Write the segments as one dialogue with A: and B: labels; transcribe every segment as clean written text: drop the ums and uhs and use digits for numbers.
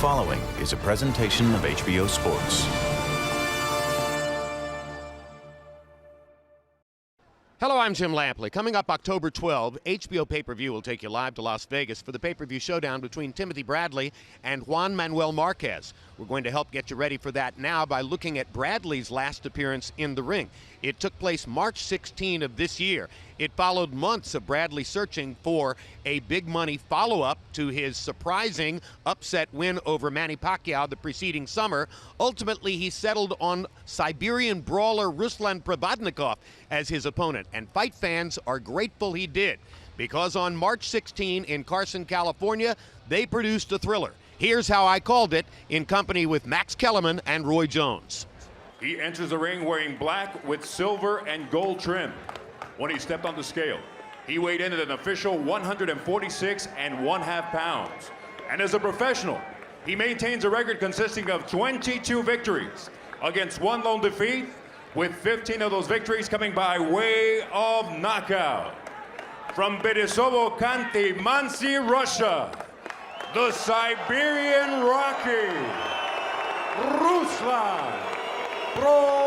A: following is a presentation of HBO Sports.
B: Hello, I'm Jim Lampley. Coming up October 12, HBO pay-per-view will take you live to Las Vegas for the pay-per-view showdown between Timothy Bradley and Juan Manuel Marquez. We're going to help get you ready for that now by looking at Bradley's last appearance in the ring. It took place March 16 of this year. It followed months of Bradley searching for a big money follow-up to his surprising upset win over Manny Pacquiao the preceding summer. Ultimately, he settled on Siberian brawler Ruslan Provodnikov as his opponent, and fight fans are grateful he did, because on March 16 in Carson, California, they produced a thriller. Here's how I called it, in company with Max Kellerman and Roy Jones.
C: He enters the ring wearing black with silver and gold trim. When he stepped on the scale, he weighed in at an official 146 1/2 pounds. And as a professional, he maintains a record consisting of 22 victories against one lone defeat, with 15 of those victories coming by way of knockout. From Berisovo Khanty, Mansi, Russia, the Siberian Rocky, Ruslan Provodnikov.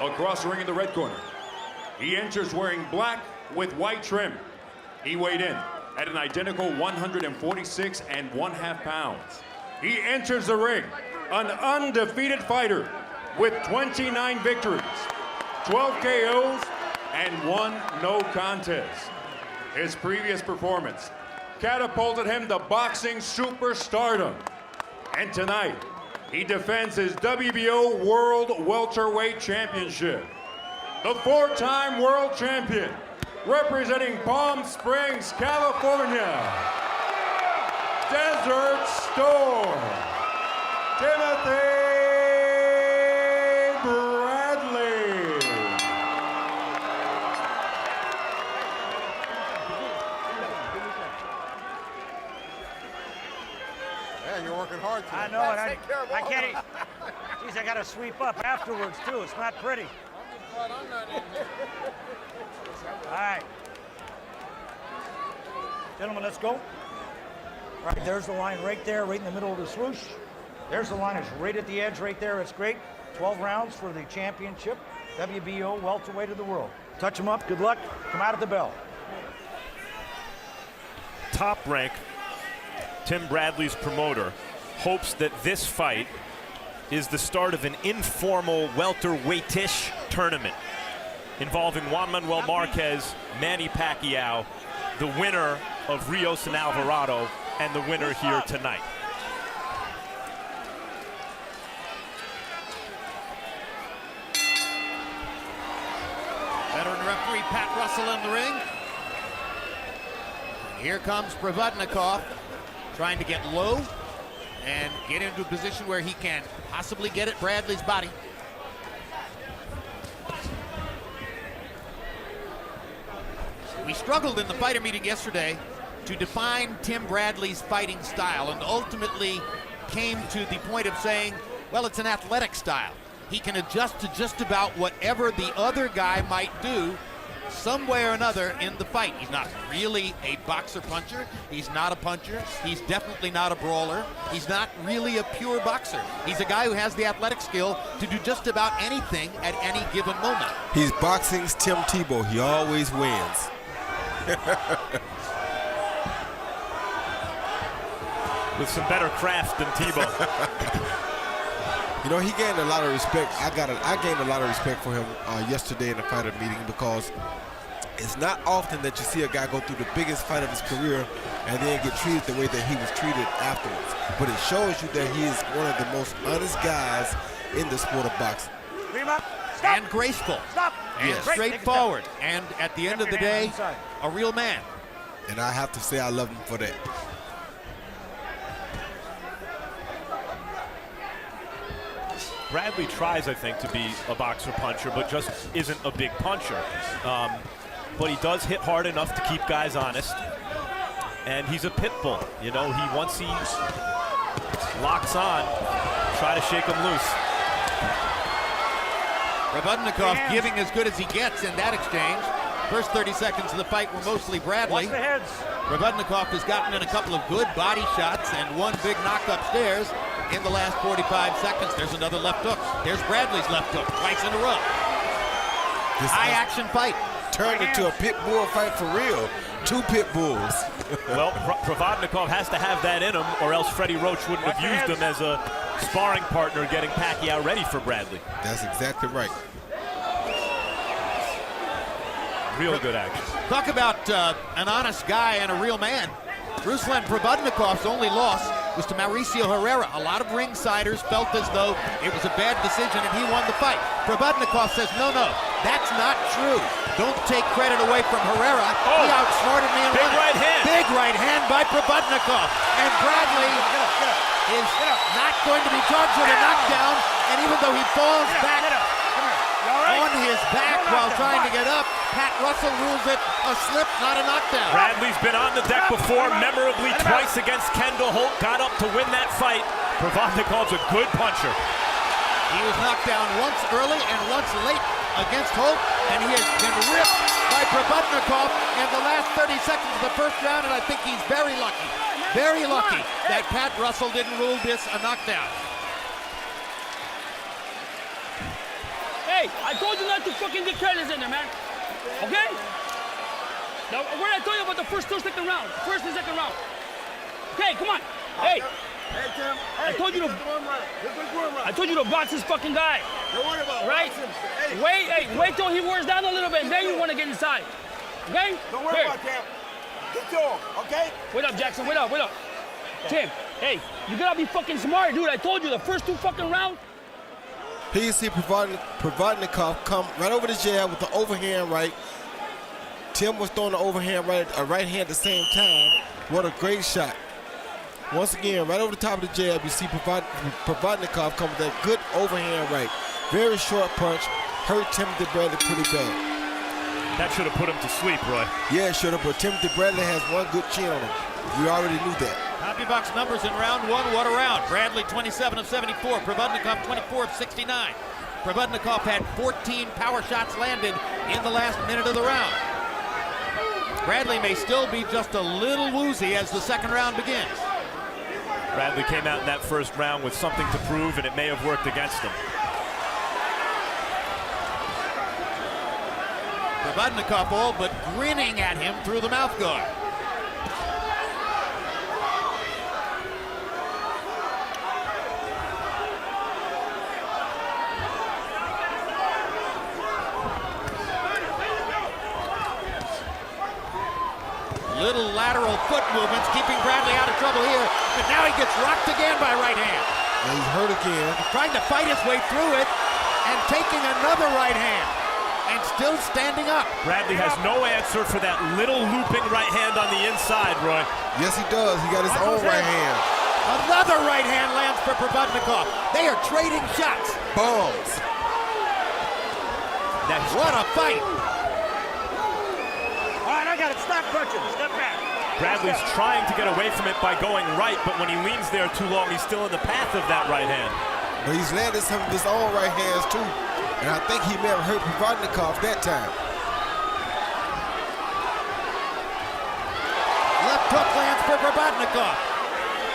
C: Across the ring in the red corner, he enters wearing black with white trim. He weighed in at an identical 146 1/2 pounds. He enters the ring an undefeated fighter with 29 victories, 12 KOs, and 1 no contest. His previous performance catapulted him to boxing superstardom. And tonight, he defends his WBO World Welterweight Championship. The 4-time world champion, representing Palm Springs, California, Desert Storm, Timothy Bradley.
D: Yeah, you're working hard today.
E: I know, and I can't eat. Geez, I got to sweep up afterwards, too. It's not pretty.
D: I'm not in here.
E: All right. Gentlemen, let's go. All right, there's the line right there, right in the middle of the swoosh. There's the line. It's right at the edge right there. It's great. 12 rounds for the championship, WBO welterweight of the world. Touch them up. Good luck. Come out at the bell.
F: Top Rank, Tim Bradley's promoter, hopes that this fight is the start of an informal welterweightish tournament involving Juan Manuel Marquez, Manny Pacquiao, the winner of Rios and Alvarado, and the winner here tonight.
B: Veteran referee Pat Russell in the ring. And here comes Provodnikov, trying to get low and get into a position where he can possibly get at Bradley's body. We struggled in the fighter meeting yesterday to define Tim Bradley's fighting style, and ultimately came to the point of saying, well, it's an athletic style. He can adjust to just about whatever the other guy might do some way or another in the fight. He's not really a boxer-puncher. He's not a puncher. He's definitely not a brawler. He's not really a pure boxer. He's a guy who has the athletic skill to do just about anything at any given moment.
D: He's boxing's Tim Tebow. He always wins.
F: With some better craft than Tebow.
D: You know, he gained a lot of respect. I gained a lot of respect for him yesterday in the fighter meeting, because it's not often that you see a guy go through the biggest fight of his career and then get treated the way that he was treated afterwards. But it shows you that he is one of the most honest guys in the sport of boxing.
B: And graceful.
E: Stop.
B: And
D: Yes.
B: straightforward. And at the end of the day, a real man.
D: And I have to say I love him for that.
F: Bradley tries, I think, to be a boxer-puncher, but just isn't a big puncher. But he does hit hard enough to keep guys honest. And he's a pit bull. You know, once he locks on, try to shake him loose.
B: Provodnikov giving as good as he gets in that exchange. First 30 seconds of the fight were mostly Bradley.
E: Watch the heads.
B: Provodnikov has gotten in a couple of good body shots and one big knock upstairs in the last 45 seconds. There's another left hook. There's Bradley's left hook, twice in a row. High action fight.
D: Turned into a pit bull fight for real. 2 pit bulls.
F: Well, Provodnikov has to have that in him, or else Freddie Roach wouldn't have used him as a sparring partner getting Pacquiao ready for Bradley.
D: That's exactly right.
F: Real good action.
B: Talk about an honest guy and a real man. Ruslan Provodnikov's only loss was to Mauricio Herrera. A lot of ringsiders felt as though it was a bad decision and he won the fight. Provodnikov says, no, that's not true. Don't take credit away from Herrera. He outsmarted me and won it.
F: Right hand.
B: Big right hand by Provodnikov. And Bradley is not going to be charged with a knockdown. And even though he falls back on his back while trying to get up, Pat Russell rules it a slip, not a knockdown.
F: Bradley's been on the deck before, memorably twice against Kendall Holt, got up to win that fight. Provodnikov's a good puncher.
B: He was knocked down once early and once late against Holt, and he has been ripped by Provodnikov in the last 30 seconds of the first round, and I think he's very lucky that Pat Russell didn't rule this a knockdown.
G: Hey, I told you not to fucking get careless in there, man. Okay? Now, what did I tell you about the first and second round? First and second round. Okay, come on. Hey.
H: Hey, Tim.
G: I told you to box this fucking guy.
H: Don't worry about
G: right?
H: Hey.
G: Wait till he wears down a little bit, and then you want to get inside. Okay?
H: Don't worry about that. Get to him, okay?
G: Wait up, Jackson. Wait up. Tim, hey, you gotta be fucking smart, dude. I told you the first 2 fucking rounds.
D: Here you see Provodnikov come right over the jab with the overhand right. Tim was throwing the overhand right, a right hand at the same time. What a great shot. Once again, right over the top of the jab, you see Provodnikov come with that good overhand right. Very short punch, hurt Timothy Bradley pretty bad.
F: That should have put him to sleep, Roy.
D: Yeah, it should have, but Timothy Bradley has one good chin on him. We already knew that.
B: CompuBox numbers in round 1, what a round. Bradley 27 of 74, Provodnikov 24 of 69. Provodnikov had 14 power shots landed in the last minute of the round. Bradley may still be just a little woozy as the second round begins.
F: Bradley came out in that first round with something to prove, and it may have worked against him.
B: Provodnikov all but grinning at him through the mouth guard. Little lateral foot movements keeping Bradley out of trouble here, but now he gets rocked again by right hand.
D: And he's hurt again.
B: Trying to fight his way through it and taking another right hand and still standing up.
F: Bradley has no answer for that little looping right hand on the inside, Roy.
D: Yes, he does. He got his own right hand.
B: Another right hand lands for Provodnikov. They are trading shots.
D: Bombs.
B: What a fight.
E: All right, I got it. Stop punching. Step back.
F: Bradley's trying to get away from it by going right, but when he leans there too long, he's still in the path of that right hand.
D: But he's landed some of his own right hands too. And I think he may have hurt Provodnikov that time.
B: Left hook lands for Provodnikov.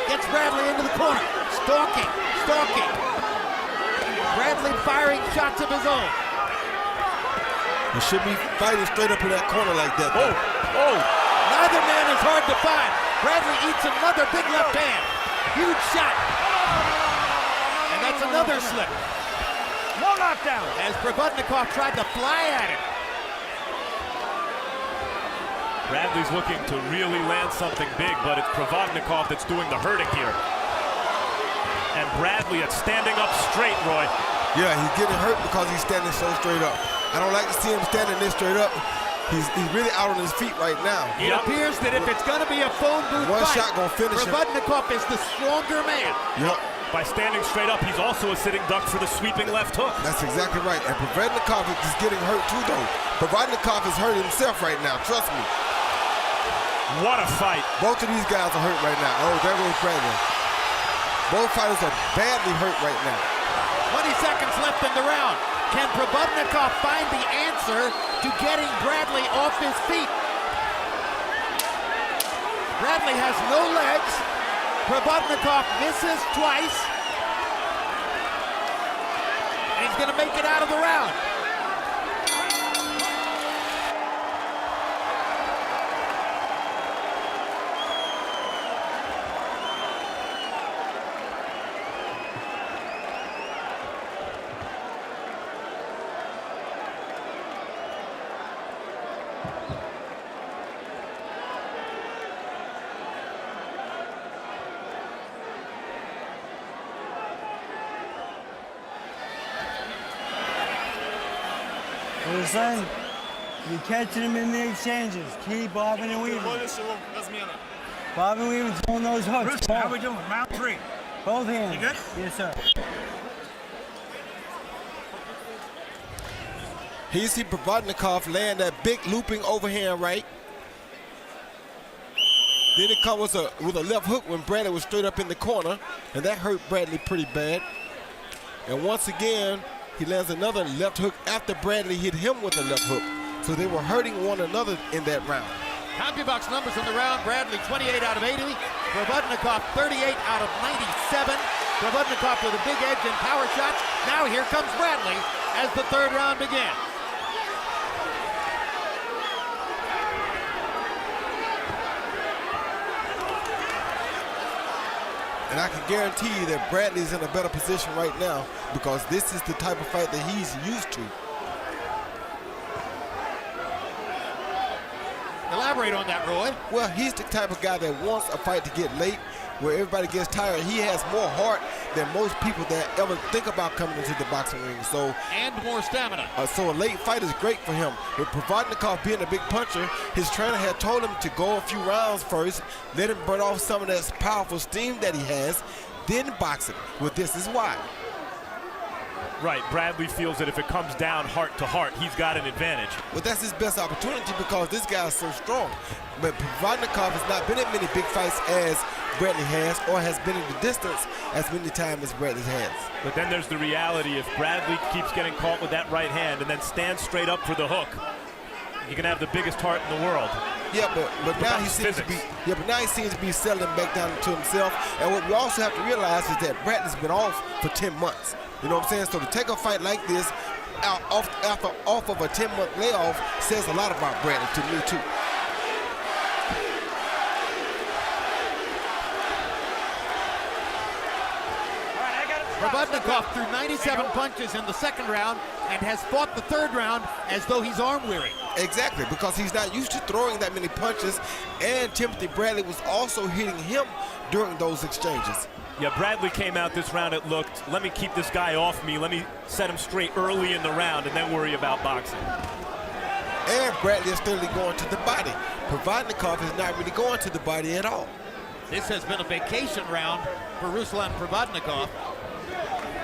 B: Gets Bradley into the corner. Stalking. Bradley firing shots of his own.
D: He should be fighting straight up in that corner like that.
B: Neither man is hard to find. Bradley eats another big left hand. Huge shot. And that's another slip.
E: No knockdown.
B: As Provodnikov tried to fly at it.
F: Bradley's looking to really land something big, but it's Provodnikov that's doing the hurting here. And Bradley is standing up straight, Roy.
D: Yeah, he's getting hurt because he's standing so straight up. I don't like to see him standing this straight up. He's really out on his feet right now.
B: It appears that if it's going to be a phone booth
D: one
B: fight,
D: shot gonna finish him.
B: Provodnikov is the stronger man.
D: Yep.
F: By standing straight up, he's also a sitting duck for the sweeping left hook.
D: That's exactly right. And Provodnikov is getting hurt too, though. Provodnikov is hurt himself right now. Trust me.
F: What a fight.
D: Both of these guys are hurt right now. Oh, there goes Bradley. Both fighters are badly hurt right now.
B: 20 seconds left in the round. Can Provodnikov find the answer to getting Bradley off his feet? Bradley has no legs. Provodnikov misses twice. And he's going to make it out of the round.
I: Ruslan, you're catching him in the exchanges. Keep bobbing and weaving. Bobbing and weaving, throwing those hooks.
E: Bruce, how we doing? Round 3.
I: Both hands.
E: You good?
I: Yes, sir.
D: Here you see Provodnikov land that big looping overhand right. Then it comes with a left hook when Bradley was straight up in the corner, and that hurt Bradley pretty bad. And once again, he lands another left hook after Bradley hit him with a left hook. So they were hurting one another in that round.
B: CompuBox numbers in the round. Bradley 28 out of 80. Provodnikov 38 out of 97. Provodnikov with a big edge in power shots. Now here comes Bradley as the third round begins.
D: And I can guarantee you that Bradley's in a better position right now because this is the type of fight that he's used to.
B: Elaborate on that, Roy.
D: Well, he's the type of guy that wants a fight to get late, where everybody gets tired. He has more heart than most people that ever think about coming into the boxing ring. So
B: and more stamina.
D: So a late fight is great for him. With Provodnikov being a big puncher, his trainer had told him to go a few rounds first, let him burn off some of that powerful steam that he has, then box him. Well, this is why.
F: Right, Bradley feels that if it comes down heart to heart, he's got an advantage.
D: Well, that's his best opportunity because this guy is so strong. But Provodnikov has not been in many big fights as Bradley has, or has been in the distance as many times as Bradley has.
F: But then there's the reality, if Bradley keeps getting caught with that right hand and then stands straight up for the hook, you can have the biggest heart in the world.
D: Yeah, but now he seems to be settling back down to himself. And what we also have to realize is that Bradley's been off for 10 months. You know what I'm saying? So to take a fight like this off of a 10-month layoff says a lot about Bradley to me too.
B: Provodnikov threw 97 punches in the second round and has fought the third round as though he's arm weary.
D: Exactly, because he's not used to throwing that many punches, and Timothy Bradley was also hitting him during those exchanges.
F: Yeah, Bradley came out this round, it looked, let me keep this guy off me, let me set him straight early in the round and then worry about boxing.
D: And Bradley is steadily going to the body. Provodnikov is not really going to the body at all.
B: This has been a vacation round for Ruslan Provodnikov.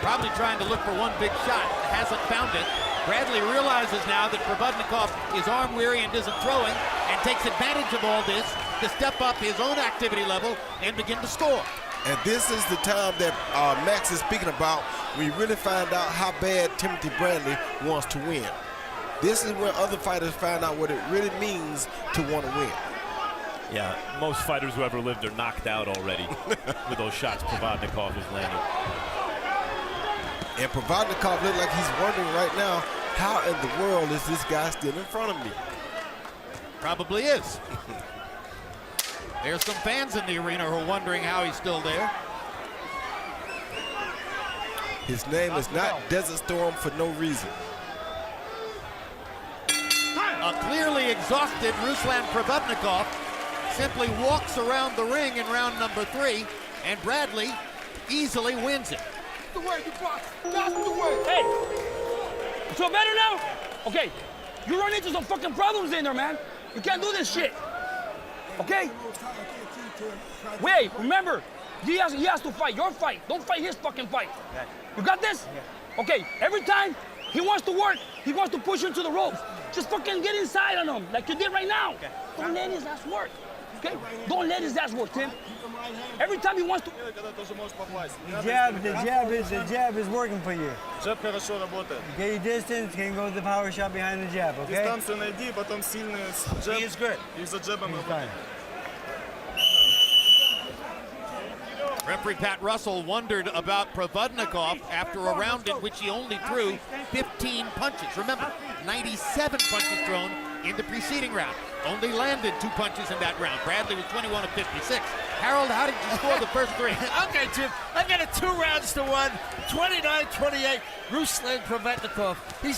B: Probably trying to look for one big shot, hasn't found it. Bradley realizes now that Provodnikov is arm weary and isn't throwing, and takes advantage of all this to step up his own activity level and begin to score.
D: And this is the time that Max is speaking about when you really find out how bad Timothy Bradley wants to win. This is where other fighters find out what it really means to want to win.
F: Yeah, most fighters who ever lived are knocked out already with those shots Provodnikov is landing.
D: And Provodnikov looks like he's wondering right now, how in the world is this guy still in front of me?
B: Probably is. There's some fans in the arena who are wondering how he's still there.
D: His name is not Desert Storm for no reason.
B: A clearly exhausted Ruslan Provodnikov simply walks around the ring in round number 3, and Bradley easily wins it.
H: The way you box. That's the way.
G: Hey, you feel better now? Okay, you run into some fucking problems in there, man. You can't do this shit. Okay? Wait, remember, he has to fight your fight. Don't fight his fucking fight. You got this? Okay, every time he wants to work, he wants to push you into the ropes. Just fucking get inside on him, like you did right now. Don't let his ass work. Okay? Don't let his ass work, Tim. Every time he wants to.
I: The jab is working for you.
J: Джеб хорошо работает.
I: Get your distance, can go with the power shot behind the jab, okay?
J: Дистанцию найди, потом сильный джеб.
E: He is good.
J: И за джебом
I: He's
J: работай.
I: fine.
B: Referee Pat Russell wondered about Provodnikov after a round in which he only threw 15 punches. Remember, 97 punches thrown in the preceding round. Only landed 2 punches in that round. Bradley was 21 of 56. Harold, how did you score the first 3?
K: Okay, Jim, I got it 2 rounds to 1, 29-28. Ruslan Provodnikov. He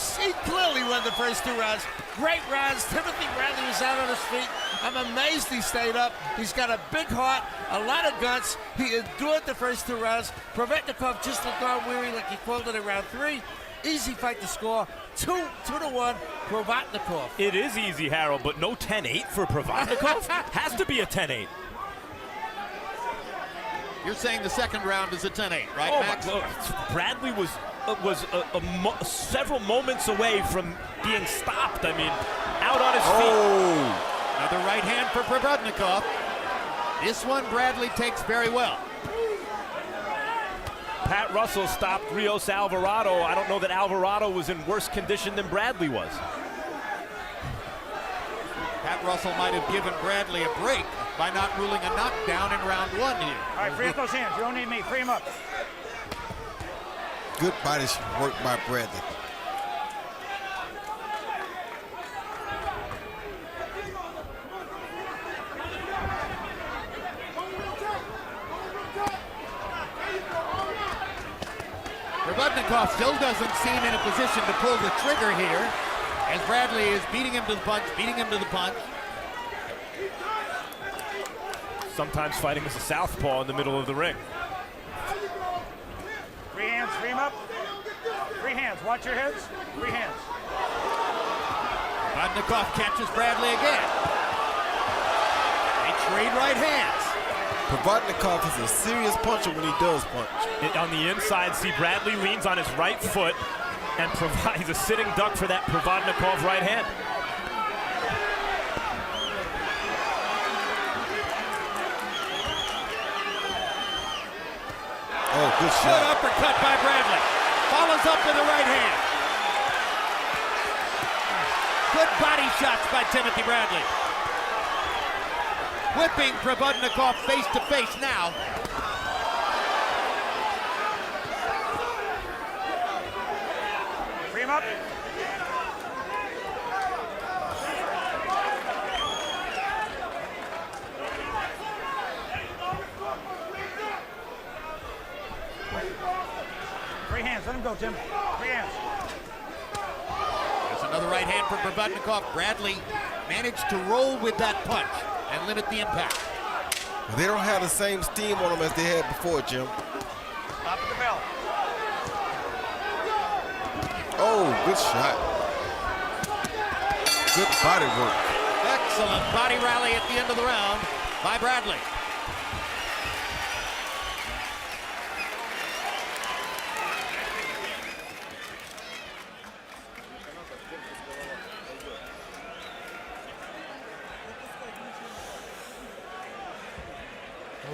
K: clearly won the first 2 rounds. Great rounds. Timothy Bradley was out on his feet. I'm amazed he stayed up. He's got a big heart, a lot of guts. He endured the first 2 rounds. Provodnikov just looked on weary like he called it in round 3. Easy fight to score. 2-1, Provodnikov.
F: It is easy, Harold, but no 10-8 for Provodnikov? Has to be a 10-8.
B: You're saying the second round is a 10-8, right,
F: Oh,
B: Max?
F: my, Bradley was several moments away from being stopped. I mean, out on his feet.
B: Another right hand for Provodnikov. This one Bradley takes very well.
F: Pat Russell stopped Rios Alvarado. I don't know that Alvarado was in worse condition than Bradley was.
B: Pat Russell might have given Bradley a break by not ruling a knockdown in round 1 here.
E: All right, free up those hands. You don't need me. Free him up.
D: Good body work by Bradley.
B: Provodnikov still doesn't seem in a position to pull the trigger here, as Bradley is beating him to the punch, beating him to the punch.
F: Sometimes fighting as a southpaw in the middle of the ring.
E: Free hands. Free him up. Free hands. Watch your heads. Free hands.
B: Provodnikov catches Bradley again. They trade right hands.
D: Provodnikov is a serious puncher when he does punch.
F: On the inside, see Bradley leans on his right foot and provides a sitting duck for that Provodnikov right hand.
D: Oh, good
B: Good
D: shot.
B: uppercut by Bradley. Follows up with a right hand. Good body shots by Timothy Bradley. Whipping Provodnikov face to face now.
E: Free him up. Free hands. Let him go, Tim. Free hands.
B: There's another right hand for Provodnikov. Bradley managed to roll with that punch and limit the impact.
D: They don't have the same steam on them as they had before, Jim.
E: Top of the bell.
D: Oh, good shot. Good body work.
B: Excellent body rally at the end of the round by Bradley.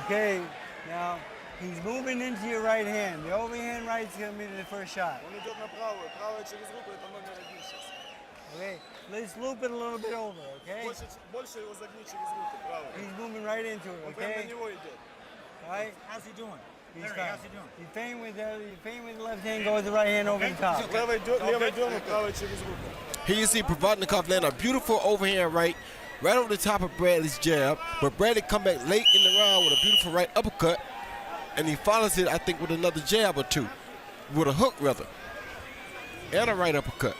I: Okay, now he's moving into your right hand. The overhand right's gonna be the first shot.
J: Он идет на правую. Правая через руку, это номер 1 сейчас.
I: Okay, let's loop it a little bit over, okay?
J: Больше его загни через руку, правую.
I: He's moving right into it,
J: Он прямо на
I: okay?
J: него идет.
I: All right?
E: How's he doing?
I: He's
E: Larry,
I: fine.
E: how's he doing?
I: You feint with the left hand, go with the right hand over the top.
J: Левой дерну, правой через руку.
D: Here you see Provodnikov land a beautiful overhand right over the top of Bradley's jab, but Bradley come back late in the round with a beautiful right uppercut, and he follows it, I think, with another jab or two, with a hook rather, and a right uppercut.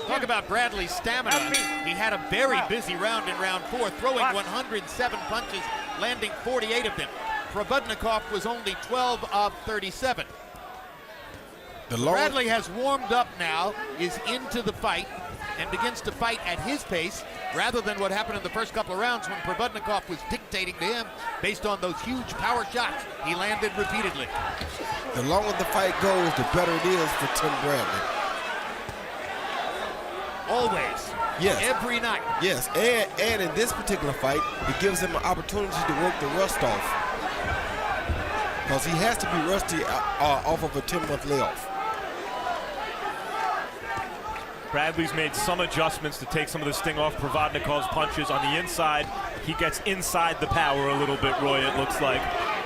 B: Talk about Bradley's stamina. He had a very busy round in round 4, throwing 107 punches, landing 48 of them. Provodnikov was only 12 of 37. Bradley has warmed up now, is into the fight, and begins to fight at his pace, rather than what happened in the first couple of rounds when Provodnikov was dictating to him based on those huge power shots he landed repeatedly.
D: The longer the fight goes, the better it is for Tim Bradley.
B: Always.
D: Yes.
B: every night.
D: Yes, and in this particular fight, it gives him an opportunity to work the rust off. Because he has to be rusty off of a 10-month layoff.
F: Bradley's made some adjustments to take some of the sting off Provodnikov's punches. On the inside, he gets inside the power a little bit, Roy, it looks like.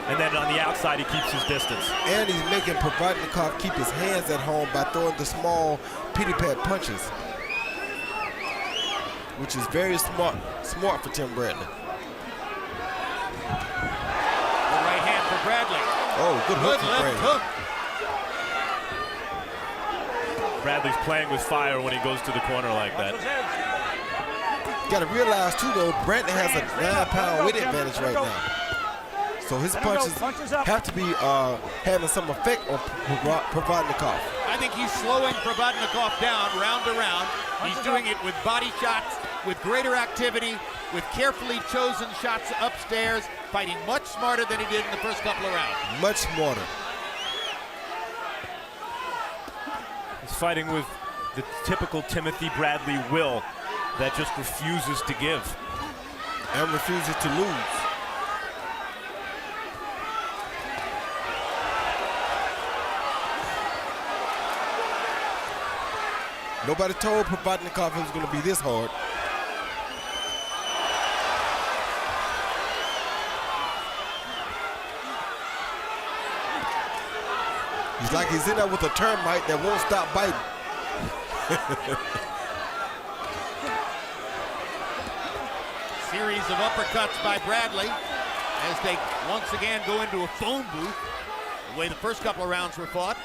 F: And then on the outside, he keeps his distance.
D: And he's making Provodnikov keep his hands at home by throwing the small pity-pad punches, which is very smart for Tim Bradley.
B: Good right hand for Bradley.
D: Oh, good hook for
B: left
D: Bradley.
B: hook.
F: Bradley's playing with fire when he goes to the corner like that.
D: You got to realize, too, though, Bradley has a 9-pound weight advantage right now. So his punches have to be having some effect on Provodnikov.
B: I think he's slowing Provodnikov down round to round. He's doing it with body shots, with greater activity, with carefully chosen shots upstairs, fighting much smarter than he did in the first couple of rounds.
D: Much smarter.
F: He's fighting with the typical Timothy Bradley will that just refuses to give.
D: And refuses to lose. Nobody told Provodnikov it was going to be this hard. He's like he's in there with a termite that won't stop biting.
B: Series of uppercuts by Bradley as they once again go into a phone booth, the way the first couple of rounds were fought.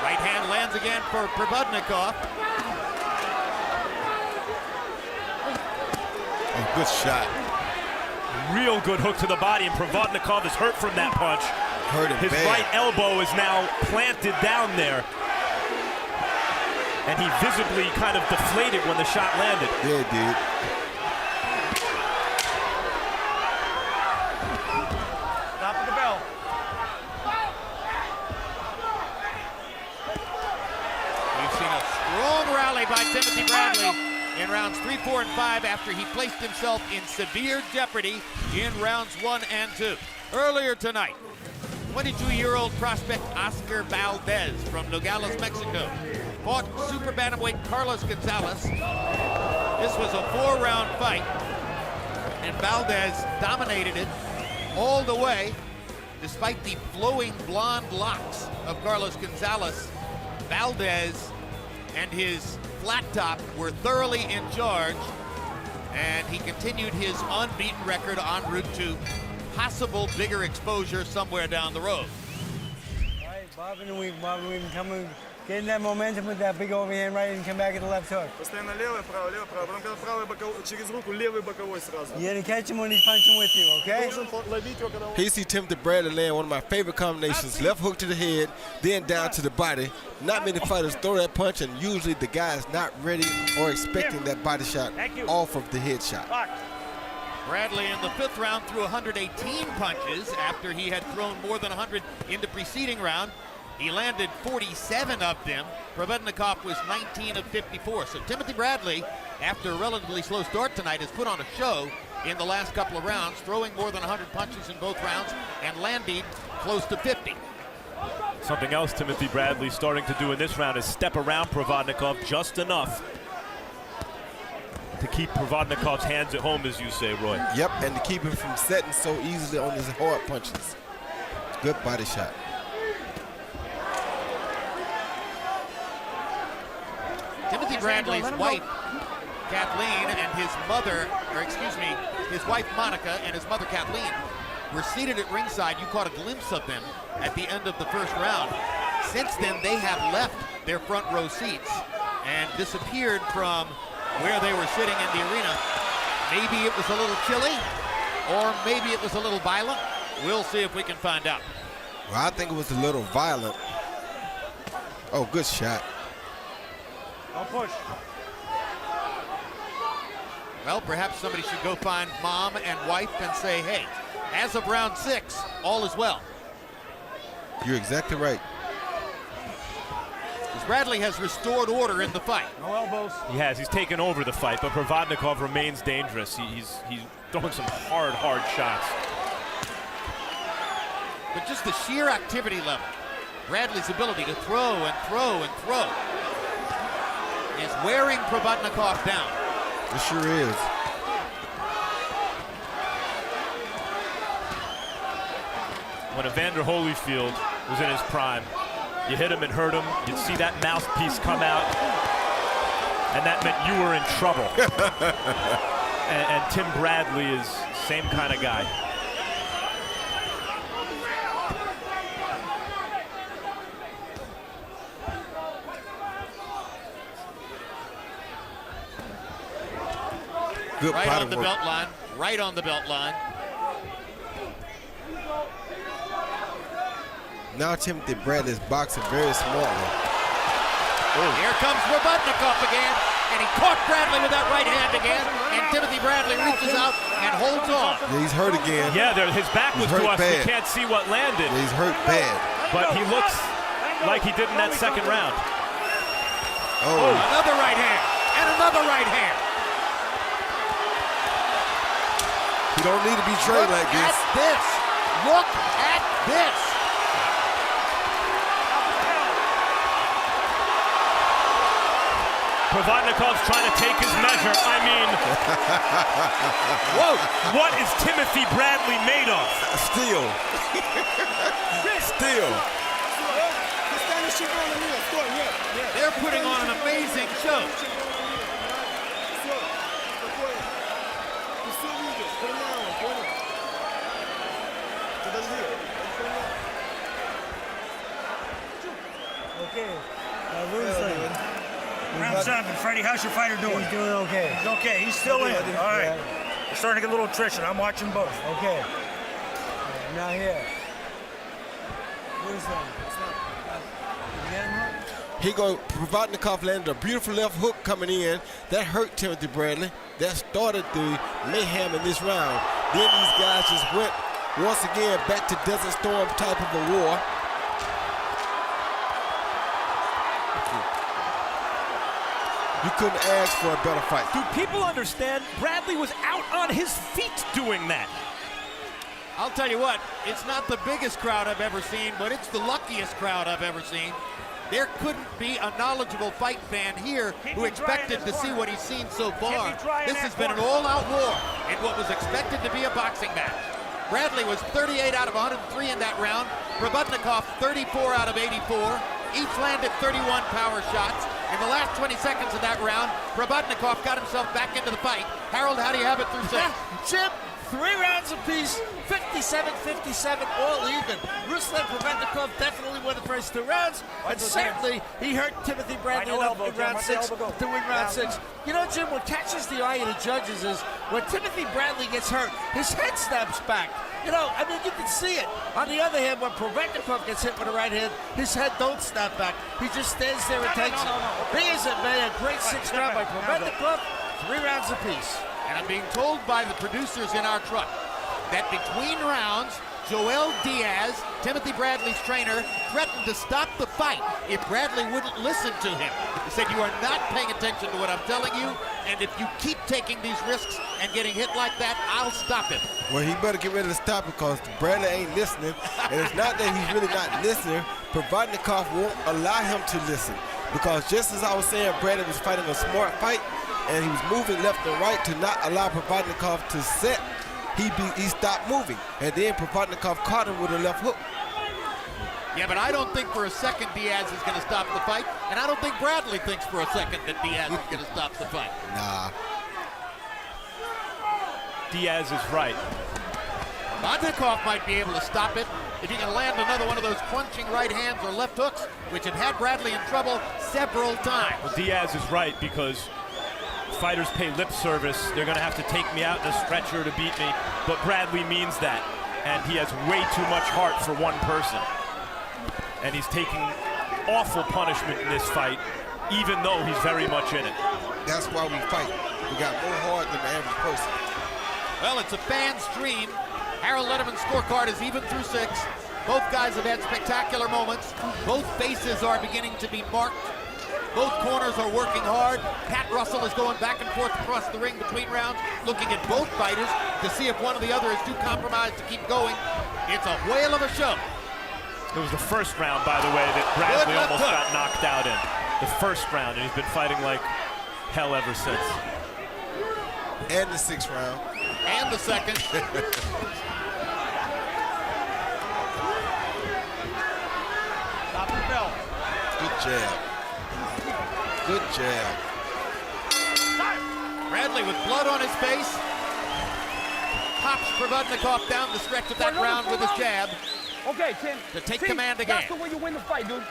B: Right hand lands again for Provodnikov.
D: Oh, good shot.
F: Real good hook to the body, and Provodnikov is hurt from that punch.
D: Hurt him
F: His
D: bad.
F: right elbow is now planted down there. And he visibly kind of deflated when the shot landed.
D: Yeah, it did.
E: Top of the bell.
B: We've seen a strong rally by Timothy Bradley in rounds 3, 4, and 5 after he placed himself in severe jeopardy in rounds 1 and 2. Earlier tonight, 22-year-old prospect Oscar Valdez from Nogales, Mexico, fought super bantamweight Carlos Gonzalez. This was a 4-round fight, and Valdez dominated it all the way, despite the flowing blonde locks of Carlos Gonzalez. Valdez and his flat top were thoroughly in charge, and he continued his unbeaten record en route to possible bigger exposure somewhere down the road.
I: All right, bobbing and weaving, coming, getting that momentum with that big overhand right and come back at the left hook.
J: Постоянно левый, правый, потом когда правый боковой, через руку левый боковой сразу.
I: You gotta catch him when he's punching with you, okay?
J: Должен ловить его, когда он...
D: Here you see Timothy Bradley land one of my favorite combinations. Left hook to the head, then down to the body. Not many fighters throw that punch, and usually the guy is not ready or expecting that body shot off of the head shot.
B: Bradley in the 5th round threw 118 punches after he had thrown more than 100 in the preceding round. He landed 47 of them. Provodnikov was 19 of 54. So Timothy Bradley, after a relatively slow start tonight, has put on a show in the last couple of rounds, throwing more than 100 punches in both rounds and landing close to 50.
F: Something else Timothy Bradley's starting to do in this round is step around Provodnikov just enough to keep Provodnikov's hands at home, as you say, Roy.
D: Yep, and to keep him from setting so easily on his hard punches. Good body shot.
B: Timothy Bradley's wife, Kathleen, and his mother, or excuse me, his wife Monica and his mother Kathleen were seated at ringside. You caught a glimpse of them at the end of the first round. Since then, they have left their front row seats and disappeared from where they were sitting in the arena. Maybe it was a little chilly, or maybe it was a little violent. We'll see if we can find out.
D: Well, I think it was a little violent. Oh, good shot.
E: Don't push.
B: Well, perhaps somebody should go find mom and wife and say, hey, as of round 6, all is well.
D: You're exactly right.
B: Bradley has restored order in the fight.
E: No elbows.
F: He has. He's taken over the fight, but Provodnikov remains dangerous. He's throwing some hard shots.
B: But just the sheer activity level, Bradley's ability to throw and throw and throw is wearing Provodnikov down.
D: It sure is.
F: When Evander Holyfield was in his prime, you hit him and hurt him, you'd see that mouthpiece come out, and that meant you were in trouble. and Tim Bradley is the same kind of guy.
D: Good
B: right
D: body
B: on the
D: work.
B: belt line, right on the belt line.
D: Now Timothy Bradley is boxing very smartly.
B: Here comes Provodnikov again, and he caught Bradley with that right hand again, and Timothy Bradley reaches out and holds on.
D: Yeah, he's hurt again.
F: Yeah, his back was to us.
D: Bad.
F: We can't see what landed.
D: Yeah, he's hurt bad.
F: But he looks like he did in that second round.
D: Oh.
B: Another right hand, and another right hand.
D: You don't need to be trained like this.
B: Look at this. Look at this.
F: Provodnikov's trying to take his measure. I mean, whoa, what is Timothy Bradley made of?
D: Steel. Steel.
B: They're putting on an amazing show.
I: Okay. Ruslan.
E: Round 7, Freddie, how's your fighter doing?
I: He's doing okay.
E: He's okay, he's still in. All right. We're starting to get a little attrition. I'm watching both.
I: Okay. Now here. Ruslan.
D: Provodnikov landed a beautiful left hook coming in. That hurt Timothy Bradley. That started the mayhem in this round. Then these guys just went once again back to Desert Storm type of a war. You couldn't ask for a better fight.
F: Do people understand? Bradley was out on his feet doing that.
B: I'll tell you what, it's not the biggest crowd I've ever seen, but it's the luckiest crowd I've ever seen. There couldn't be a knowledgeable fight fan here who expected to see what he's seen so far. This has been an all-out war in what was expected to be a boxing match. Bradley was 38 out of 103 in that round. Provodnikov 34 out of 84. Each landed 31 power shots. In the last 20 seconds of that round, Provodnikov got himself back into the fight. Harold, how do you have it through 6?
K: Jim, 3 rounds apiece, 57-57, all even. Ruslan Provodnikov definitely won the first 2 rounds, and certainly he hurt Timothy Bradley enough in round 6 to win round 6. You know, Jim, what catches the eye of the judges is when Timothy Bradley gets hurt, his head snaps back. You know, I mean, you can see it. On the other hand, when Provodnikov gets hit with a right hand, his head don't snap back. He just stands there and takes it. Be as it may, a great 6th round by Provodnikov, 3 rounds apiece.
B: And I'm being told by the producers in our truck that between rounds, Joel Diaz, Timothy Bradley's trainer, threatened to stop the fight if Bradley wouldn't listen to him. He said, you are not paying attention to what I'm telling you, and if you keep taking these risks and getting hit like that, I'll stop him.
D: Well, he better get ready to stop because Bradley ain't listening. And it's not that he's really not listening. Provodnikov won't allow him to listen. Because just as I was saying, Bradley was fighting a smart fight, and he was moving left and right to not allow Provodnikov to set. He stopped moving, and then Provodnikov caught him with a left hook.
B: Yeah, but I don't think for a second Diaz is going to stop the fight, and I don't think Bradley thinks for a second that Diaz is going to stop the fight.
D: Nah.
F: Diaz is right.
B: Provodnikov might be able to stop it if he can land another one of those crunching right hands or left hooks, which have had Bradley in trouble several times.
F: Well, Diaz is right because fighters pay lip service. They're going to have to take me out in a stretcher to beat me, but Bradley means that, and he has way too much heart for one person. And he's taking awful punishment in this fight, even though he's very much in it.
D: That's why we fight. We got more heart than the average person.
B: Well, it's a fan's dream. Harold Letterman's scorecard is even through 6. Both guys have had spectacular moments. Both faces are beginning to be marked Both corners are working hard. Pat Russell is going back and forth across the ring between rounds, looking at both fighters to see if one or the other is too compromised to keep going. It's a whale of a show.
F: It was the first round, by the way, that Bradley almost got knocked out in. The first round, and he's been fighting like hell ever since.
D: And the 6th round.
B: And the 2nd. Top of the bell.
D: Good jab. Good jab.
B: Bradley with blood on his face. Pops Provodnikov down the stretch of that round with his jab.
G: Okay, Tim.
B: To take command again.
G: That's the way you win the fight, dude.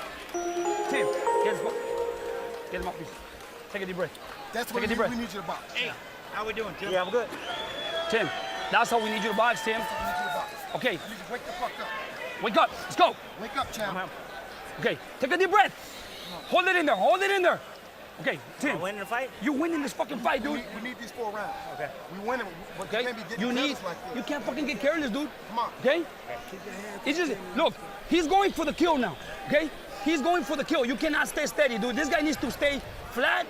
G: Tim, get him up, please. Take a deep breath.
H: That's what we need you to box.
E: Hey, how we doing, Tim?
G: Yeah, we're good. Tim, that's how we need you to box, Tim.
H: We need you to box.
G: Okay.
H: I need you to wake the fuck up.
G: Wake up. Let's go.
H: Wake up, champ.
G: Okay, take a deep breath. Hold it in there. Hold it in there. Okay, Tim.
E: Winning the fight?
G: You winning this fucking fight, dude.
H: We need these 4 rounds.
E: Okay.
H: We win them, but
G: Okay.
H: you can't be getting
G: You
H: careless like this.
G: You can't fucking get careless, dude.
H: Come on.
G: Okay? It's just, look, he's going for the kill now. Okay? He's going for the kill. You cannot stay steady, dude. This guy needs to stay flat.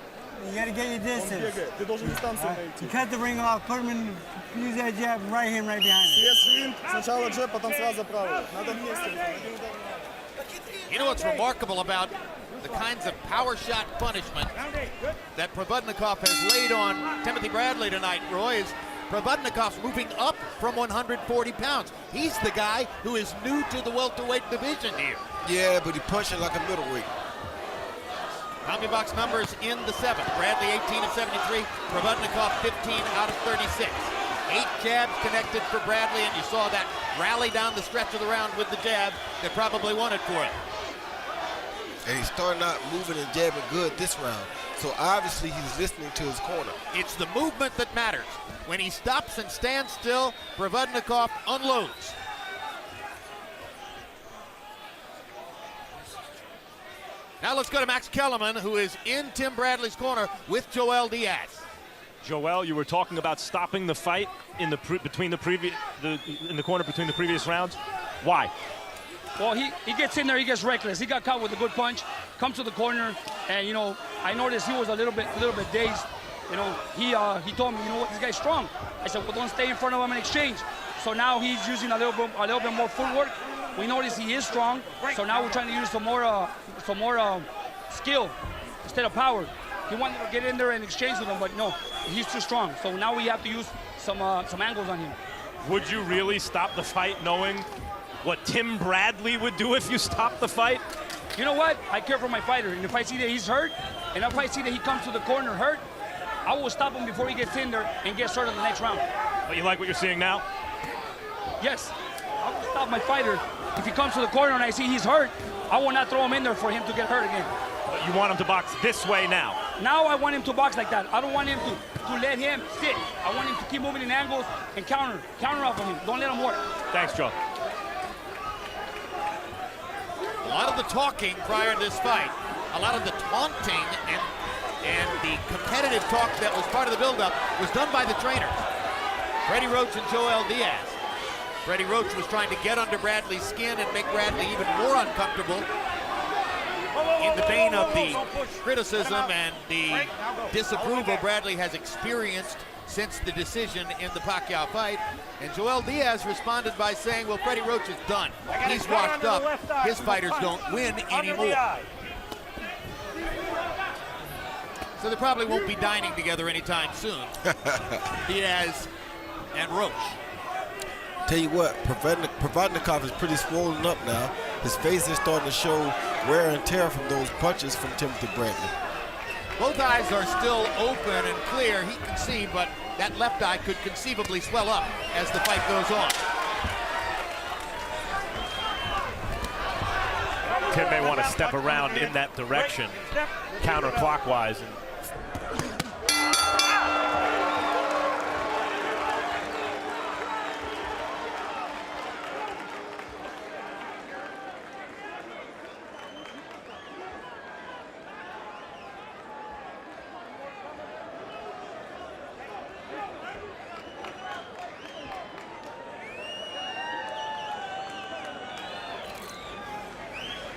I: You gotta get your distance.
J: Ты должен дистанцию
I: You cut the ring off, put him in, use that jab, right him right behind him.
J: Есть свинг, сначала джеб, потом сразу правый. Надо вместе.
B: You know what's remarkable about the kinds of power shot punishment that Provodnikov has laid on Timothy Bradley tonight, Roy, is Provodnikov's moving up from 140 pounds. He's the guy who is new to the welterweight division here.
D: Yeah, but he punching like a middleweight.
B: CompuBox numbers in the 7th. Bradley 18 of 73, Provodnikov 15 out of 36. 8 jabs connected for Bradley, and you saw that rally down the stretch of the round with the jab that probably won it for him.
D: And he's starting out moving and jabbing good this round. So obviously he's listening to his corner.
B: It's the movement that matters. When he stops and stands still, Provodnikov unloads. Now let's go to Max Kellerman, who is in Tim Bradley's corner with Joel Diaz.
F: Joel, you were talking about stopping the fight in the corner between the previous rounds. Why?
G: Well, he gets in there, he gets reckless. He got caught with a good punch, comes to the corner, and you know, I noticed he was a little bit dazed. You know, he told me, you know what, this guy's strong. I said, well, don't stay in front of him in exchange. So now he's using a little bit more footwork. We notice he is strong, so now we're trying to use some more skill instead of power. He wanted to get in there and exchange with him, but no, he's too strong. So now we have to use some angles on him.
F: Would you really stop the fight knowing what Tim Bradley would do if you stopped the fight?
G: You know what? I care for my fighter, and if I see that he's hurt, and if I see that he comes to the corner hurt, I will stop him before he gets in there and get started in the next round.
F: But you like what you're seeing now?
G: Yes, I will stop my fighter. If he comes to the corner and I see he's hurt, I will not throw him in there for him to get hurt again.
F: But you want him to box this way now?
G: Now I want him to box like that. I don't want him to let him sit. I want him to keep moving in angles and counter off of him. Don't let him work.
F: Thanks, Joe.
B: A lot of the talking prior to this fight, a lot of the taunting and the competitive talk that was part of the buildup was done by the trainers, Freddie Roach and Joel Diaz. Freddie Roach was trying to get under Bradley's skin and make Bradley even more uncomfortable in the vein of the criticism and the disapproval Bradley has experienced since the decision in the Pacquiao fight. And Joel Diaz responded by saying, well, Freddie Roach is done. He's washed up. His fighters don't win anymore. So they probably won't be dining together anytime soon. Diaz and Roach.
D: Tell you what, Provodnikov is pretty swollen up now. His face is starting to show wear and tear from those punches from Timothy Bradley.
B: Both eyes are still open and clear. He can see, but that left eye could conceivably swell up as the fight goes on.
F: Tim may want to step around in that direction, counterclockwise.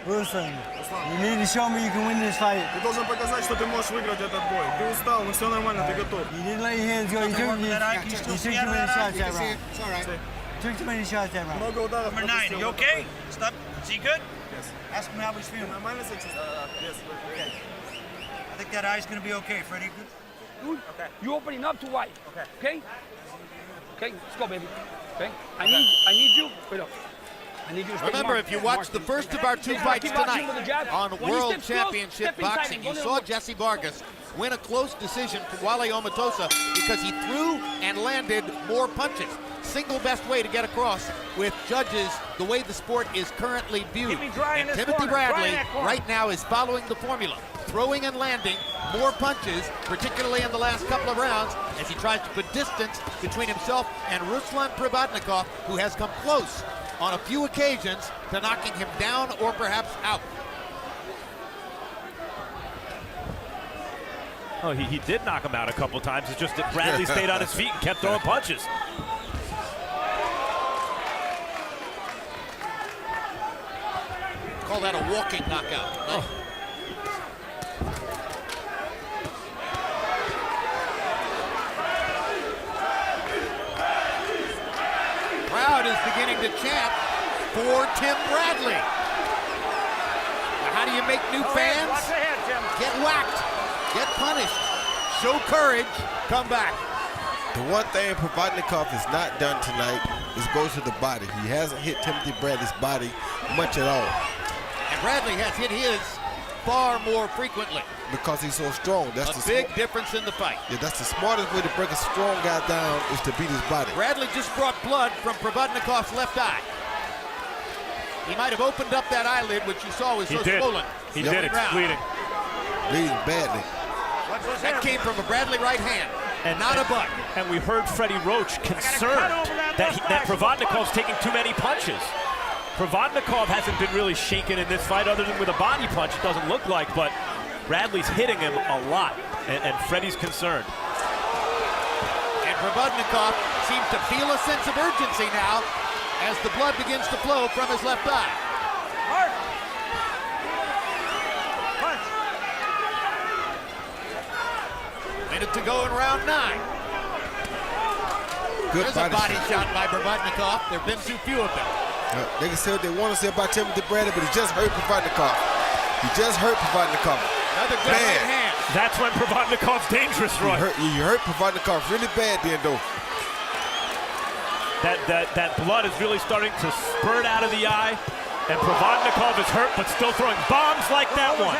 I: Ruslan, you need to show me you can win this fight.
J: Ты должен показать, что ты можешь выиграть этот бой. Ты устал, но все нормально, ты готов.
I: You didn't let your hands go. You took too many shots that round.
H: It's all right.
I: Took too many shots that round.
J: Много ударов.
E: Number 9, you okay? Stop. Is he good?
J: Yes.
E: Ask him how he's feeling.
J: Нормально себя чувствуешь? Yes.
E: Okay. I think that eye's going to be okay, Freddie.
G: Dude,
E: Okay.
G: you opening up too wide.
E: Okay.
G: Okay? Okay, let's go, baby. Okay? I need you. Wait up. I need you to stay
B: Remember,
G: marked.
B: if you watched the first of our two fights
G: Keep watching
B: tonight
G: with the jab.
B: on
G: When he
B: World
G: steps close,
B: Championship
G: step inside
B: Boxing,
G: him.
B: you
G: Go to
B: saw
G: the-
B: Jesse Vargas win a close decision from Wale Omatosa because he threw and landed more punches. Single best way to get across with judges the way the sport is currently viewed.
E: Keep me dry in
B: And
E: this
B: Timothy
E: corner, dry in
B: Bradley
E: that corner.
B: right now is following the formula, throwing and landing more punches, particularly in the last couple of rounds, as he tries to put distance between himself and Ruslan Provodnikov, who has come close on a few occasions to knocking him down or perhaps out.
F: Oh, he did knock him out a couple times. It's just that Bradley stayed on his feet and kept throwing punches.
B: Call that a walking knockout.
F: Oh.
B: Crowd is beginning to chant for Tim Bradley. Now, how do you make new fans?
E: Watch the head, Tim.
B: Get whacked, get punished, show courage, come back.
D: The one thing Provodnikov has not done tonight is go to the body. He hasn't hit Timothy Bradley's body much at all.
B: And Bradley has hit his far more frequently.
D: Because he's so strong. That's
B: A
D: the
B: big difference in the fight.
D: Yeah, that's the smartest way to break a strong guy down is to beat his body.
B: Bradley just brought blood from Provodnikov's left eye. He might have opened up that eyelid, which you saw was
F: He
B: so
F: did.
B: swollen.
F: He did. It's bleeding.
D: Bleeding badly.
B: That came from a Bradley right hand, and not a butt.
F: And we heard Freddie Roach concerned that Provodnikov's taking too many punches. Provodnikov hasn't been really shaken in this fight other than with a body punch, it doesn't look like, but Bradley's hitting him a lot, and Freddie's concerned.
B: And Provodnikov seems to feel a sense of urgency now as the blood begins to flow from his left eye. Minute to go in round 9.
D: Good
B: There's a body shot by Provodnikov. There have been too few of them.
D: They can say what they want to say about Timothy Bradley, but he just hurt Provodnikov. He just hurt Provodnikov.
B: Another good right hand.
F: That's when Provodnikov's dangerous, Roy.
D: You hurt Provodnikov really bad then, though.
F: That blood is really starting to spurt out of the eye, and Provodnikov is hurt, but still throwing bombs like that one.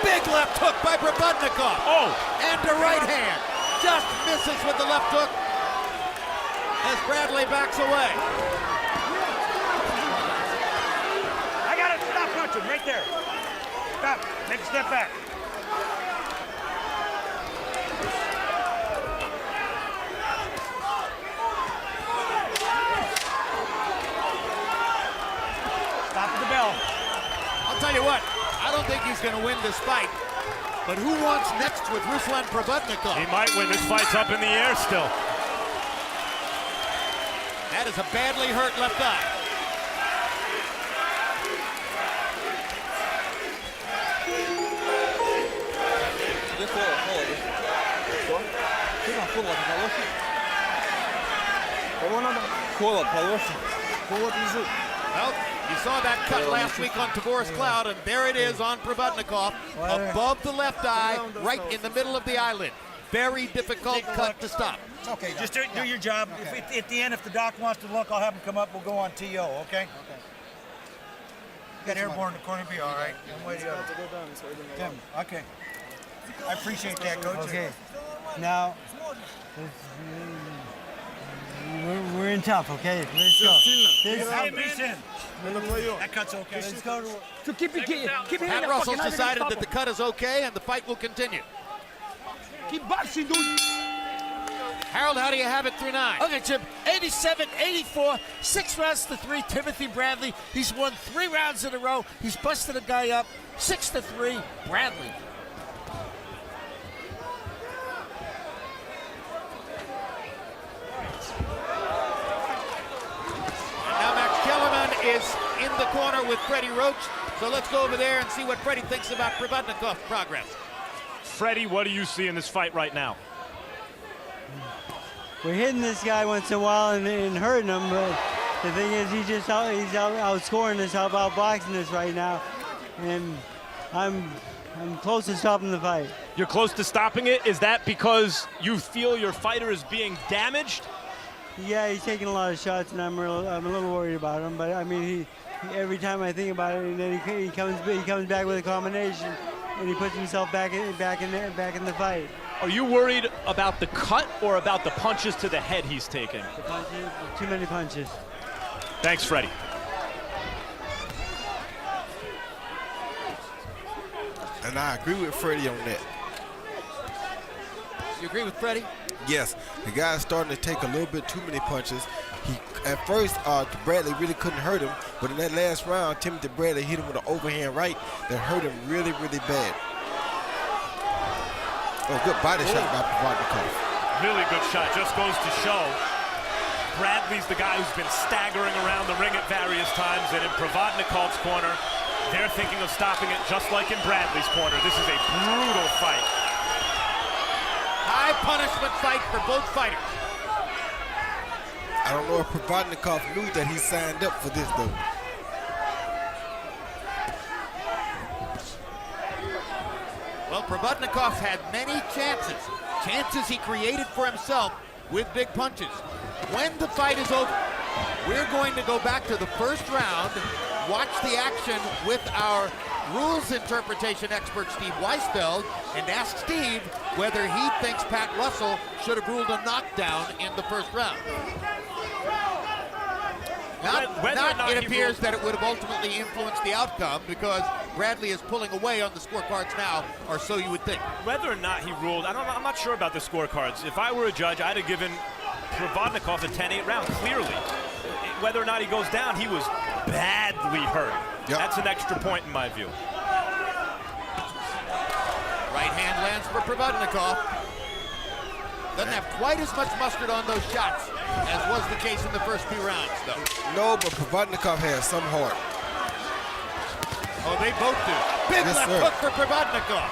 B: Big left hook by Provodnikov.
F: Oh!
B: And a right hand. Just misses with the left hook as Bradley backs away.
E: I got it. Stop punching right there. Stop. Take a step back. Stop at the bell.
B: I'll tell you what, I don't think he's going to win this fight. But who wants next with Ruslan Provodnikov?
F: He might win. This fight's up in the air still.
B: That is a badly hurt left eye. Well, you saw that cut last week on Tavoris Cloud, and there it is on Provodnikov, above the left eye, right in the middle of the eyelid. Very difficult cut to stop.
E: Okay, just do your job. If, at the end, if the doc wants to look, I'll have him come up. We'll go on TO, okay? Got airborne in the corner, be all right. One way or the other. Tim, okay. I appreciate that, Coach.
I: Okay. Now, we're in tough, okay? Let's go.
E: Hey, man. That cut's okay.
I: Let's go to
G: So keep hitting
B: Pat
G: that
B: Russell's
G: fucking eye,
B: decided
G: stop
B: that the
G: him.
B: cut is okay and the fight will continue.
G: Keep boxing, dude.
B: Harold, how do you have it through 9?
K: Okay, Jim, 87-84, 6 rounds to 3, Timothy Bradley. He's won 3 rounds in a row. He's busted a guy up, 6-3, Bradley.
B: Now Max Kellerman is in the corner with Freddie Roach. So let's go over there and see what Freddie thinks about Provodnikov's progress.
F: Freddie, what do you see in this fight right now?
I: We're hitting this guy once in a while and hurting him, but the thing is, he's outscoring us, outboxing us right now, and I'm close to stopping the fight.
F: You're close to stopping it? Is that because you feel your fighter is being damaged?
I: Yeah, he's taking a lot of shots, and I'm a little worried about him. But I mean, he every time I think about it, and then he comes back with a combination, and he puts himself back in the fight.
F: Are you worried about the cut or about the punches to the head he's taking?
I: The punches, too many punches.
F: Thanks, Freddie.
D: And I agree with Freddie on that.
B: You agree with Freddie?
D: Yes, the guy's starting to take a little bit too many punches. At first, Bradley really couldn't hurt him, but in that last round, Timothy Bradley hit him with an overhand right that hurt him really, really bad. Oh, good body shot by Provodnikov.
F: Really good shot. Just goes to show Bradley's the guy who's been staggering around the ring at various times, and in Provodnikov's corner, they're thinking of stopping it just like in Bradley's corner. This is a brutal fight.
B: High punishment fight for both fighters.
D: I don't know if Provodnikov knew that he signed up for this, though.
B: Well, Provodnikov had many chances he created for himself with big punches. When the fight is over, we're going to go back to the first round, watch the action with our rules interpretation expert, Steve Weisfeld, and ask Steve whether he thinks Pat Russell should have ruled a knockdown in the first round. It appears that it would have ultimately influenced the outcome because Bradley is pulling away on the scorecards now, or so you would think.
F: Whether or not he ruled, I'm not sure about the scorecards. If I were a judge, I'd have given Provodnikov a 10-8 round, clearly. Whether or not he goes down, he was badly hurt. Yep. That's an extra point in my view.
B: Right hand lands for Provodnikov. Doesn't have quite as much mustard on those shots as was the case in the first few rounds, though.
D: No, but Provodnikov has some heart.
B: Oh, they both do. Big left hook for Provodnikov.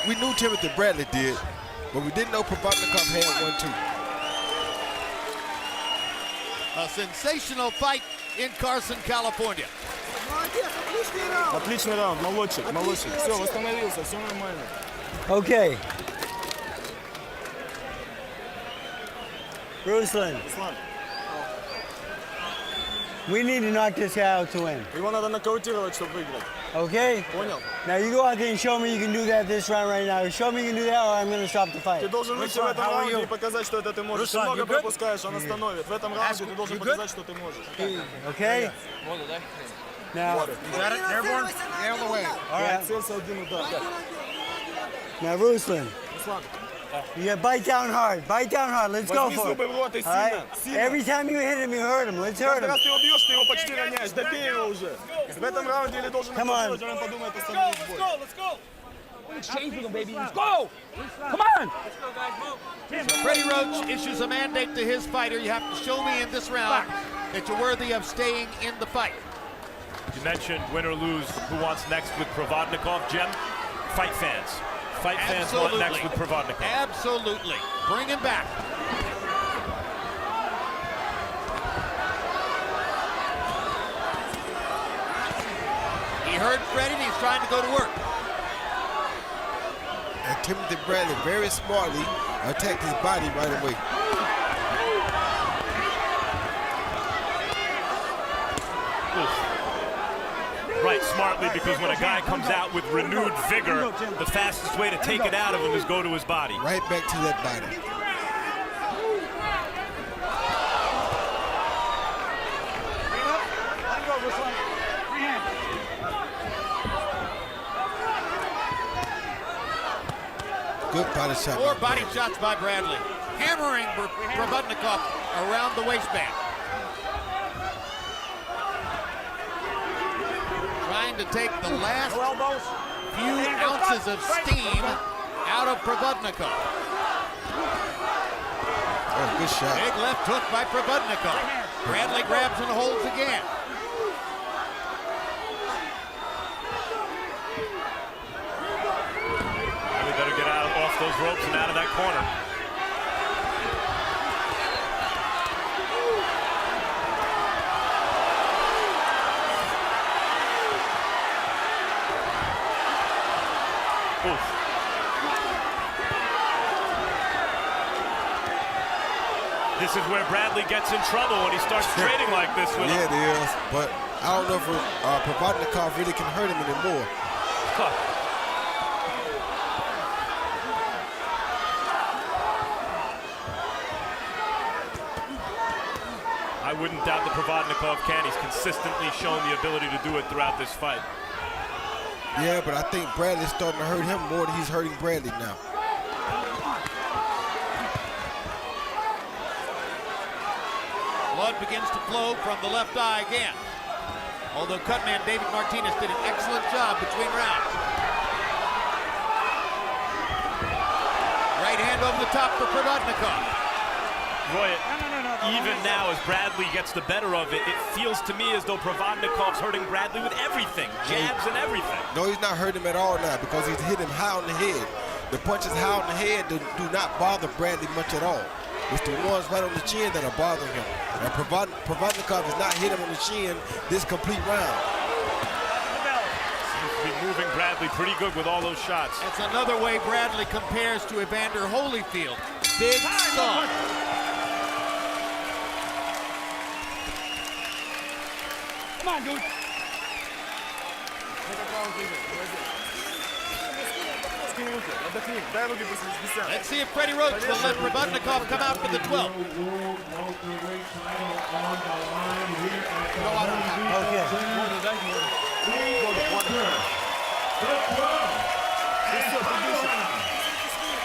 D: We knew Timothy Bradley did, but we didn't know Provodnikov had one too.
B: A sensational fight in Carson, California.
J: Отличный раунд, молодчик. Все, восстановился, все нормально.
I: Okay. Ruslan, we need to knock this guy out to win.
J: Его надо нокаутировать, чтобы выиграть.
I: Okay?
J: Понял?
I: Now you go out there and show me you can do that this round right now. Show me you can do that or I'm going to stop the fight.
J: Ты должен выйти в этом раунде и показать, что это ты можешь. Ты много пропускаешь, он остановит. В этом раунде ты должен показать, что ты можешь.
I: Okay? Now,
H: You got it? Airborne? Nail the way.
I: all right.
J: Целься один удар.
I: Now, Ruslan, you gotta bite down hard. Bite down hard. Let's go
J: Возьми
I: for it.
J: зубы в рот и
I: All right?
J: сильно.
I: Every time you hit him, you hurt him. Let's hurt
J: Каждый
I: him.
J: раз ты его бьешь, ты его почти роняешь. Добей его уже. В этом раунде или должен нокаутировать, он подумает остановить бой.
G: Let's go. Exchange with him, baby. Let's go. Come on.
B: Freddie Roach issues a mandate to his fighter. You have to show me in this round that you're worthy of staying in the fight.
F: You mentioned win or lose, who wants next with Provodnikov, Jim? Fight fans. Fight fans want next with Provodnikov.
B: Absolutely. Bring him back. He heard Freddie, and he's trying to go to work.
D: And Timothy Bradley very smartly attacked his body right away.
F: Right, smartly, because when a guy comes out with renewed vigor, the fastest way to take it out of him is go to his body.
D: Right back to that body. Good body shot.
B: Four body shots by Bradley. Hammering Provodnikov around the waistband. Trying to take the last few ounces of steam out of Provodnikov.
D: Oh, good shot.
B: Big left hook by Provodnikov. Bradley grabs and holds again.
F: those ropes and out of that corner. Oof. This is where Bradley gets in trouble when he starts trading like this with him.
D: Yeah, it is. But I don't know if Provodnikov really can hurt him anymore.
F: Huh. I wouldn't doubt that Provodnikov can. He's consistently shown the ability to do it throughout this fight.
D: Yeah, but I think Bradley's starting to hurt him more than he's hurting Bradley now.
B: Blood begins to flow from the left eye again. Although cutman David Martinez did an excellent job between rounds. Right hand over the top for Provodnikov.
F: Roy, even now as Bradley gets the better of it, it feels to me as though Provodnikov's hurting Bradley with everything, jabs and everything.
D: No, he's not hurting him at all now because he's hit him high on the head. The punches high on the head do not bother Bradley much at all. It's the ones right on the chin that are bothering him. And Provodnikov has not hit him on the chin this complete round.
F: Seems to be moving Bradley pretty good with all those shots.
B: That's another way Bradley compares to Evander Holyfield. Big star.
G: Come on, dude.
B: Let's see if Freddie Roach will let Provodnikov come out for the 12.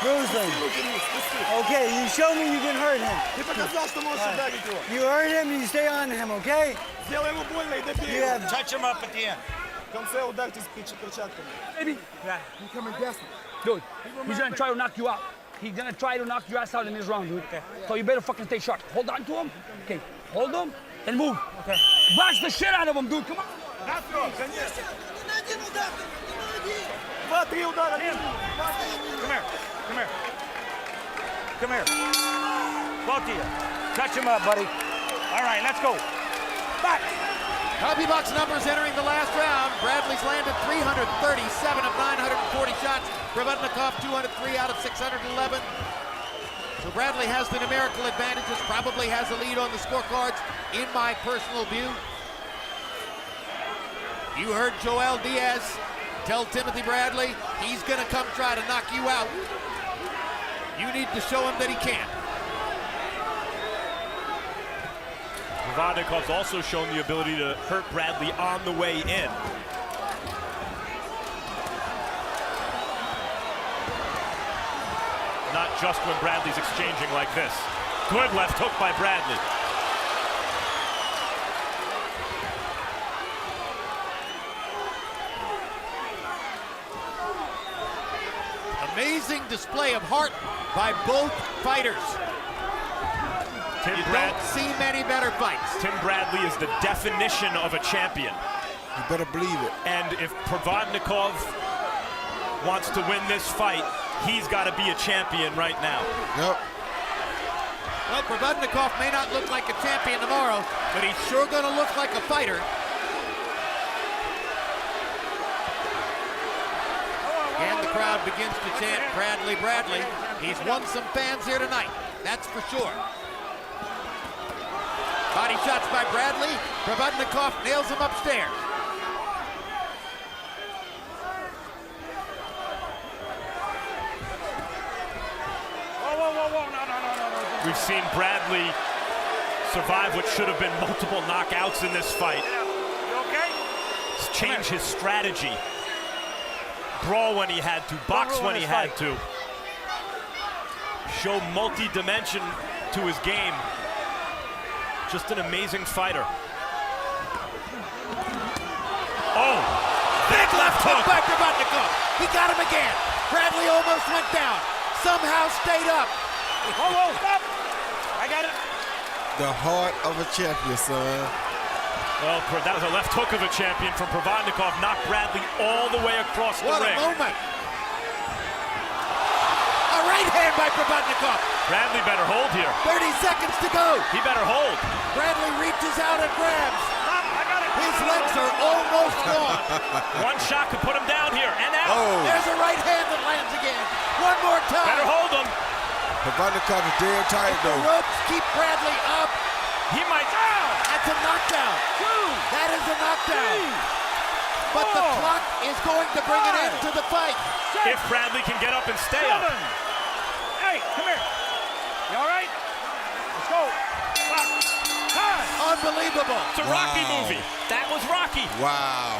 I: Ruslan. Okay, you show me you can hurt him. Right. You hurt him, you stay on him, okay? Yeah.
E: Touch him up at the end.
G: Baby. Yeah, he's coming desperate. Dude, he's gonna try to knock you out. He's gonna try to knock your ass out in this round, dude. Okay. So you better fucking stay sharp. Hold on to him. Okay, hold him and move. Okay. Box the shit out of him, dude. Come on.
E: Come here. Come here. Come here. Both of you. Touch him up, buddy. All right, let's go. Back.
B: Copy box numbers entering the last round. Bradley's landed 337 of 940 shots. Provodnikov 203 out of 611. So Bradley has the numerical advantages, probably has a lead on the scorecards, in my personal view. You heard Joel Diaz tell Timothy Bradley he's going to come try to knock you out. You need to show him that he can.
F: Provodnikov's also shown the ability to hurt Bradley on the way in. Not just when Bradley's exchanging like this. Good left hook by Bradley.
B: Amazing display of heart by both fighters. You don't see many better fights.
F: Tim Bradley is the definition of a champion.
D: You better believe it.
F: And if Provodnikov wants to win this fight, he's got to be a champion right now.
D: Yep.
B: Well, Provodnikov may not look like a champion tomorrow, but he's sure going to look like a fighter. And the crowd begins to chant Bradley, Bradley. He's won some fans here tonight, that's for sure. Body shots by Bradley. Provodnikov nails him upstairs.
G: Whoa.
F: We've seen Bradley survive what should have been multiple knockouts in this fight.
G: You okay?
F: Change his strategy. Brawl when he had to, box when he had to. Show multi-dimension to his game. Just an amazing fighter. Oh,
B: big left hook by Provodnikov. He got him again. Bradley almost went down. Somehow stayed up.
G: Whoa, stop. I got it.
D: The heart of a champion, son.
F: Well, that was a left hook of a champion from Provodnikov. Knocked Bradley all the way across the ring.
B: What a moment. A
K: right hand by Provodnikov.
F: Bradley better hold here.
K: 30 seconds to go.
F: He better hold.
K: Bradley reaches out and grabs. His legs are almost gone.
F: One shot could put him down here and out.
D: Oh.
K: There's a right hand that lands again. One more time.
F: Better hold him.
D: Provodnikov is dead tight,
K: The
D: though.
K: ropes keep Bradley up.
F: He might.
K: That's a knockdown. That is a knockdown. But the clock is going to bring an end to the fight.
F: If Bradley can get up and stay up.
G: Hey, come here. You all right? Let's go. Time.
K: Unbelievable.
F: It's a Rocky movie. That was Rocky.
D: Wow.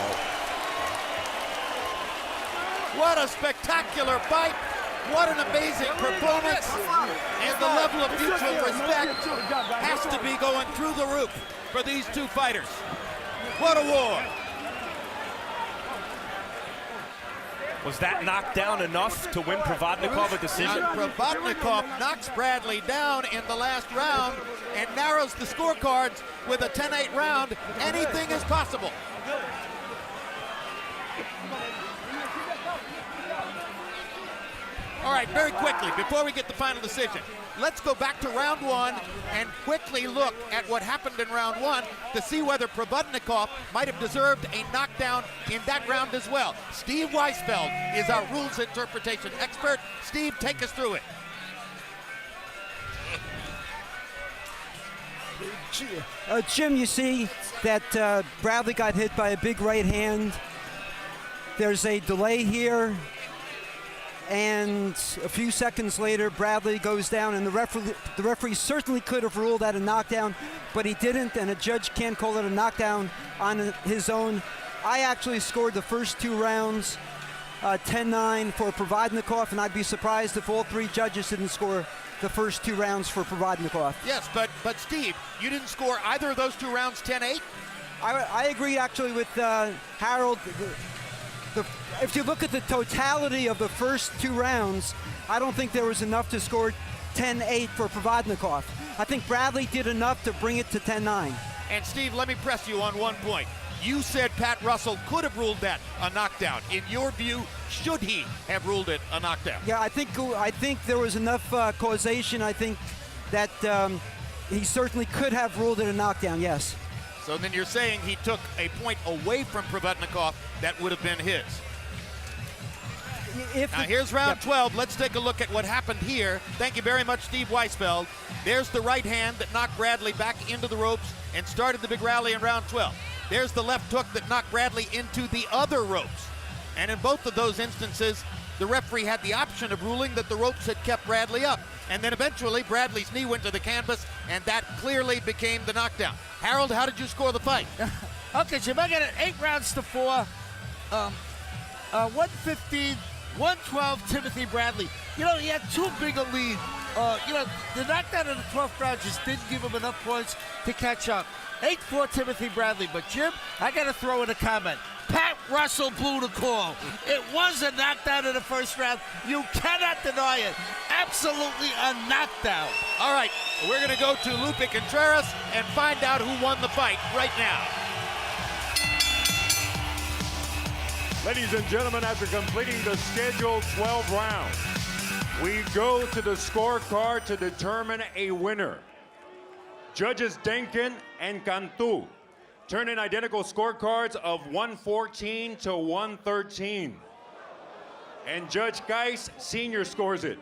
K: What a spectacular fight. What an amazing performance. And the level of mutual respect has to be going through the roof for these two fighters. What a war.
F: Was that knockdown enough to win Provodnikov a decision?
K: Provodnikov knocks Bradley down in the last round and narrows the scorecards with a 10-8 round. Anything is possible. All right, very quickly, before we get the final decision, let's go back to round one and quickly look at what happened in round one to see whether Provodnikov might have deserved a knockdown in that round as well. Steve Weisfeld is our rules interpretation expert. Steve, take us through it.
I: Jim, you see that Bradley got hit by a big right hand. There's a delay here. And a few seconds later, Bradley goes down, and the referee certainly could have ruled that a knockdown, but he didn't, and a judge can't call it a knockdown on his own. I actually scored the first two rounds 10-9 for Provodnikov, and I'd be surprised if all three judges didn't score the first two rounds for Provodnikov.
K: Yes, but Steve, you didn't score either of those two rounds 10-8?
I: I agree actually with Harold. If you look at the totality of the first two rounds, I don't think there was enough to score 10-8 for Provodnikov. I think Bradley did enough to bring it to 10-9.
K: And Steve, let me press you on one point. You said Pat Russell could have ruled that a knockdown. In your view, should he have ruled it a knockdown?
I: Yeah, I think there was enough causation. I think that he certainly could have ruled it a knockdown, yes.
K: So then you're saying he took a point away from Provodnikov that would have been his. Now here's round 12. Let's take a look at what happened here. Thank you very much, Steve Weisfeld. There's the right hand that knocked Bradley back into the ropes and started the big rally in round 12. There's the left hook that knocked Bradley into the other ropes. And in both of those instances, the referee had the option of ruling that the ropes had kept Bradley up. And then eventually Bradley's knee went to the canvas, and that clearly became the knockdown. Harold, how did you score the fight?
L: Okay, Jim, I got it 8-4. 115, 112, Timothy Bradley. You know, he had too big a lead. The knockdown in the 12th round just didn't give him enough points to catch up. 8-4, Timothy Bradley. But, Jim, I got to throw in a comment. Pat Russell blew the call. It was a knockdown in the first round. You cannot deny it. Absolutely a knockdown.
K: All right, we're going to go to Lupe Contreras and find out who won the fight right now.
C: Ladies and gentlemen, after completing the scheduled 12 rounds, we go to the scorecard to determine a winner. Judges Denkin and Cantu turn in identical scorecards of 114 to 113. And Judge Geis Sr. scores it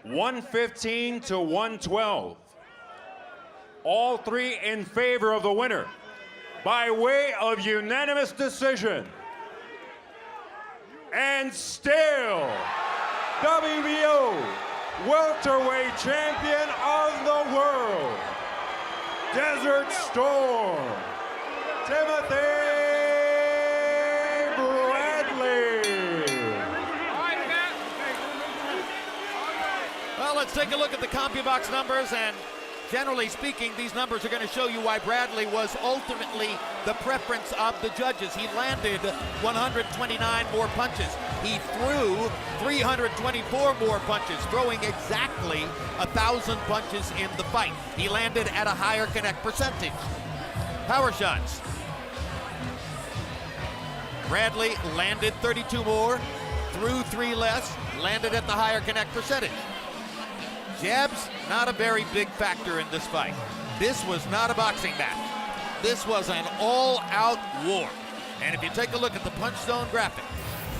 C: 115 to 112. All three in favor of the winner by way of unanimous decision. And still, WBO welterweight champion of the world, Desert Storm, Timothy Bradley.
K: Well, let's take a look at the CompuBox numbers, and generally speaking, these numbers are going to show you why Bradley was ultimately the preference of the judges. He landed 129 more punches. He threw 324 more punches, throwing exactly 1,000 punches in the fight. He landed at a higher connect percentage. Power shots. Bradley landed 32 more, threw 3 less, landed at the higher connect percentage.
B: Jabs, not a very big factor in this fight. This was not a boxing match. This was an all-out war. And if you take a look at the punch zone graphic,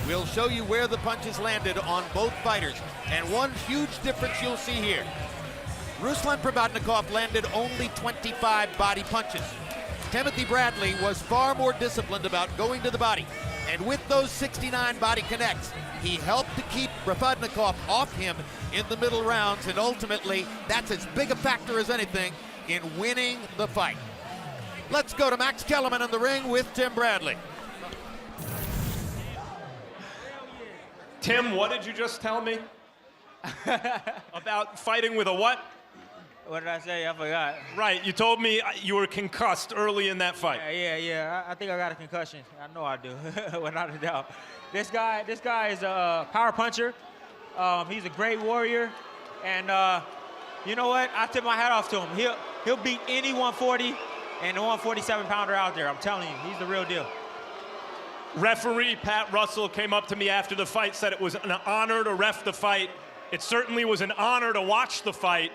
B: we'll show you where the punches landed on both fighters. And one huge difference you'll see here. Ruslan Provodnikov landed only 25 body punches. Timothy Bradley was far more disciplined about going to the body. And with those 69 body connects, he helped to keep Provodnikov off him in the middle rounds, and ultimately, that's as big a factor as anything in winning the fight. Let's go to Max Kellerman in the ring with Tim Bradley.
F: Tim, what did you just tell me? About fighting with a what?
I: What did I say? I forgot.
F: Right, you told me you were concussed early in that fight.
I: Yeah. I think I got a concussion. I know I do, without a doubt. This guy is a power puncher. He's a great warrior, and you know what? I tip my hat off to him. He'll beat any 140 and the 147-pounder out there. I'm telling you, he's the real deal.
F: Referee Pat Russell came up to me after the fight, said it was an honor to ref the fight. It certainly was an honor to watch the fight.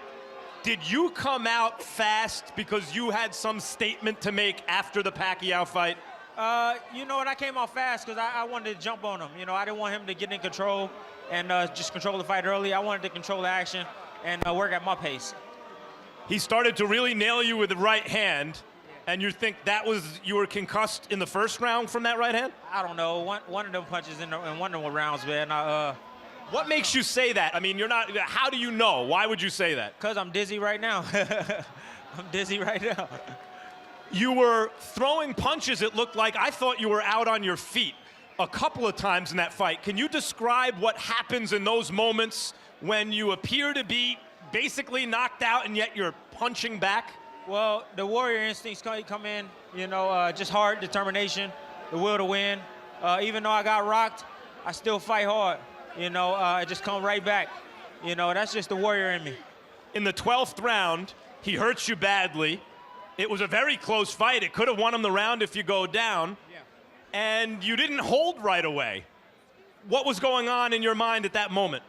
F: Did you come out fast because you had some statement to make after the Pacquiao fight?
I: You know what? I came out fast because I wanted to jump on him. You know, I didn't want him to get in control and just control the fight early. I wanted to control the action and work at my pace.
F: He started to really nail you with the right hand, and you think that was, you were concussed in the first round from that right hand?
I: I don't know. One of them punches in one of them rounds, man.
F: What makes you say that? I mean, you're not, how do you know? Why would you say that?
I: Because I'm dizzy right now. I'm dizzy right now.
F: You were throwing punches, it looked like. I thought you were out on your feet a couple of times in that fight. Can you describe what happens in those moments when you appear to be basically knocked out and yet you're punching back?
I: Well, the warrior instincts come in, you know, just hard determination, the will to win. Even though I got rocked, I still fight hard. You know, I just come right back. You know, that's just the warrior in me.
F: In the 12th round, he hurts you badly. It was a very close fight. It could have won him the round if you go down. Yeah. And you didn't hold right away. What was going on in your mind at that moment?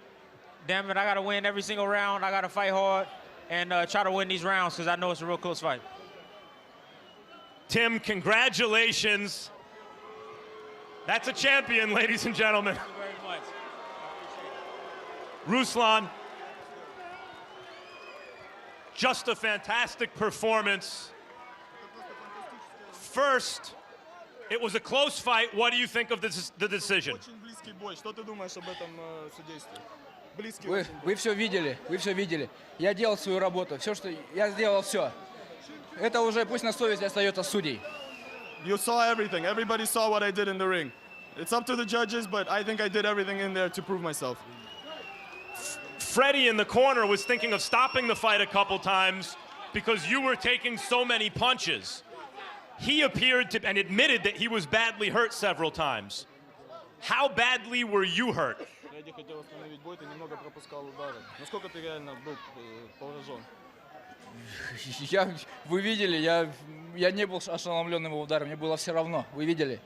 I: Damn it, I got to win every single round. I got to fight hard and try to win these rounds because I know it's a real close fight.
F: Tim, congratulations. That's a champion, ladies and gentlemen.
I: Thank you very much.
F: Ruslan, just a fantastic performance. First, it was a close fight. What do you think of the decision?
M: Вы все видели. Я делал свою работу. Все, что я сделал, все. Это уже пусть на совести остается судей.
J: You saw everything. Everybody saw what I did in the ring. It's up to the judges, but I think I did everything in there to prove myself.
F: Freddie in the corner was thinking of stopping the fight a couple times because you were taking so many punches. He appeared to and admitted that he was badly hurt several times. How badly were you hurt?
M: Вы видели, я не был ошеломленным его ударом, мне было все равно, вы видели.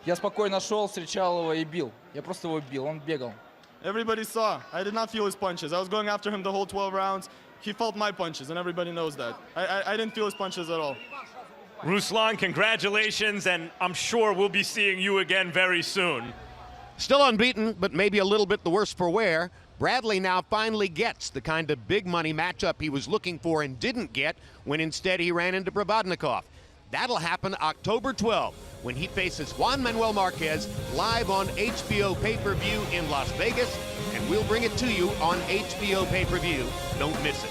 M: Я спокойно шел, встречал его и бил. Я просто его бил, он бегал.
J: Everybody saw. I did not feel his punches. I was going after him the whole 12 rounds. He felt my punches, and everybody knows that. I didn't feel his punches at all.
F: Ruslan, congratulations, and I'm sure we'll be seeing you again very soon.
B: Still unbeaten, but maybe a little bit the worse for wear. Bradley now finally gets the kind of big money matchup he was looking for and didn't get when instead he ran into Provodnikov. That'll happen October 12th when he faces Juan Manuel Marquez live on HBO pay-per-view in Las Vegas, and we'll bring it to you on HBO pay-per-view. Don't miss it.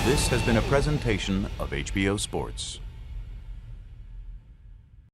A: This has been a presentation of HBO Sports.